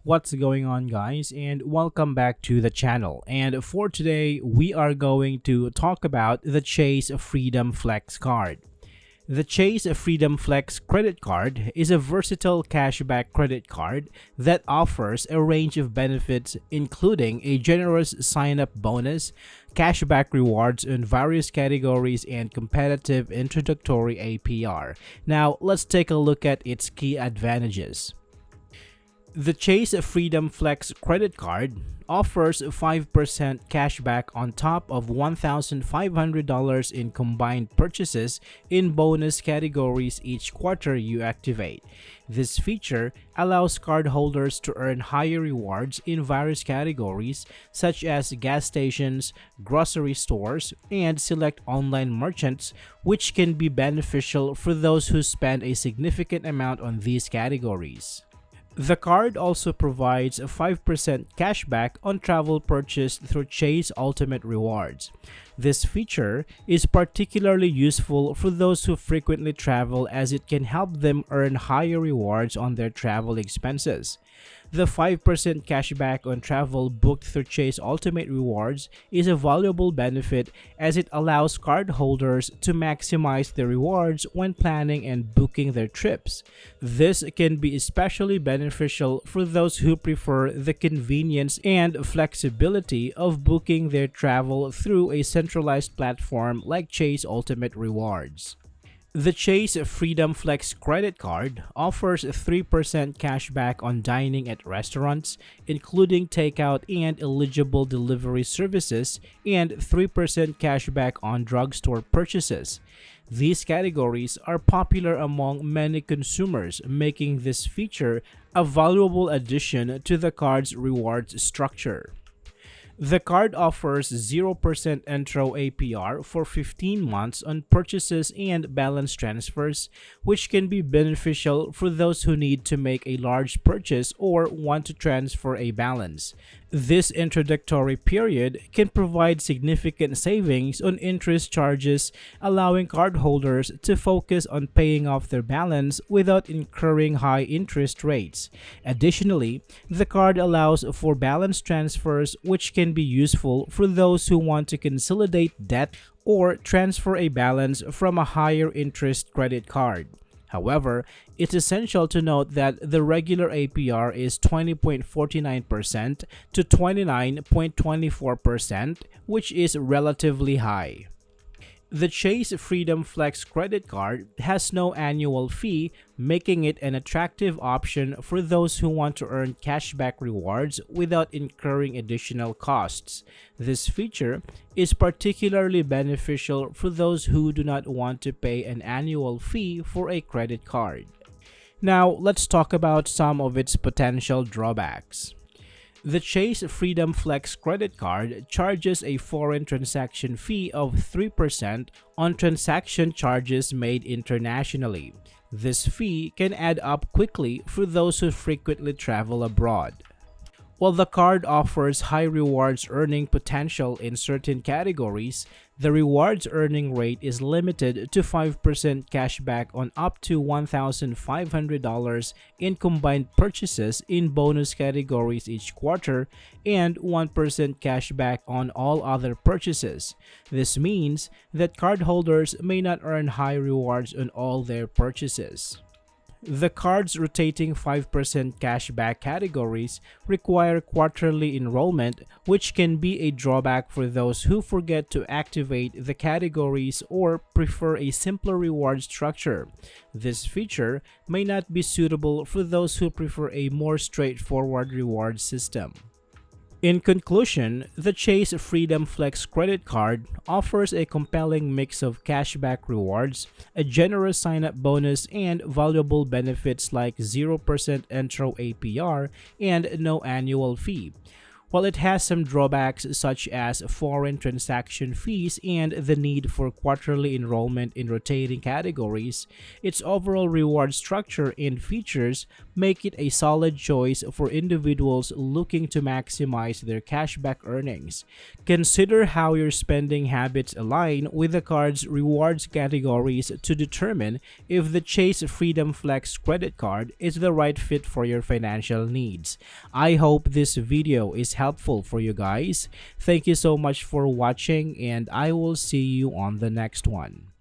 What's going on, guys, and welcome back to the channel. And for today, we are going to talk about the Chase Freedom Flex card. The Chase Freedom Flex credit card is a versatile cashback credit card that offers a range of benefits, including a generous sign-up bonus, cashback rewards in various categories, and competitive introductory APR. Now, let's take a look at its key advantages. The Chase Freedom Flex credit card offers 5% cashback on top of $1,500 in combined purchases in bonus categories each quarter you activate. This feature allows cardholders to earn higher rewards in various categories such as gas stations, grocery stores, and select online merchants, which can be beneficial for those who spend a significant amount on these categories. The card also provides a 5% cashback on travel purchased through Chase Ultimate Rewards. This feature is particularly useful for those who frequently travel, as it can help them earn higher rewards on their travel expenses. The 5% cashback on travel booked through Chase Ultimate Rewards is a valuable benefit, as it allows cardholders to maximize their rewards when planning and booking their trips. This can be especially beneficial for those who prefer the convenience and flexibility of booking their travel through a centralized platform like Chase Ultimate Rewards. The Chase Freedom Flex credit card offers 3% cashback on dining at restaurants, including takeout and eligible delivery services, and 3% cashback on drugstore purchases. These categories are popular among many consumers, making this feature a valuable addition to the card's rewards structure. The card offers 0% intro APR for 15 months on purchases and balance transfers, which can be beneficial for those who need to make a large purchase or want to transfer a balance. This introductory period can provide significant savings on interest charges, allowing cardholders to focus on paying off their balance without incurring high interest rates. Additionally, the card allows for balance transfers, which can be useful for those who want to consolidate debt or transfer a balance from a higher interest credit card. However, it's essential to note that the regular APR is 20.49% to 29.24%, which is relatively high. The Chase Freedom Flex credit card has no annual fee, making it an attractive option for those who want to earn cashback rewards without incurring additional costs. This feature is particularly beneficial for those who do not want to pay an annual fee for a credit card. Now, let's talk about some of its potential drawbacks. The Chase Freedom Flex credit card charges a foreign transaction fee of 3% on transaction charges made internationally. This fee can add up quickly for those who frequently travel abroad. While the card offers high rewards earning potential in certain categories, the rewards earning rate is limited to 5% cashback on up to $1,500 in combined purchases in bonus categories each quarter, and 1% cashback on all other purchases. This means that cardholders may not earn high rewards on all their purchases. The card's rotating 5% cashback categories require quarterly enrollment, which can be a drawback for those who forget to activate the categories or prefer a simpler reward structure. This feature may not be suitable for those who prefer a more straightforward reward system. In conclusion, the Chase Freedom Flex credit card offers a compelling mix of cashback rewards, a generous sign-up bonus, and valuable benefits like 0% intro APR and no annual fee. While it has some drawbacks such as foreign transaction fees and the need for quarterly enrollment in rotating categories, its overall reward structure and features make it a solid choice for individuals looking to maximize their cashback earnings. Consider how your spending habits align with the card's rewards categories to determine if the Chase Freedom Flex credit card is the right fit for your financial needs. I hope this video is helpful for you guys. Thank you so much for watching, and I will see you on the next one.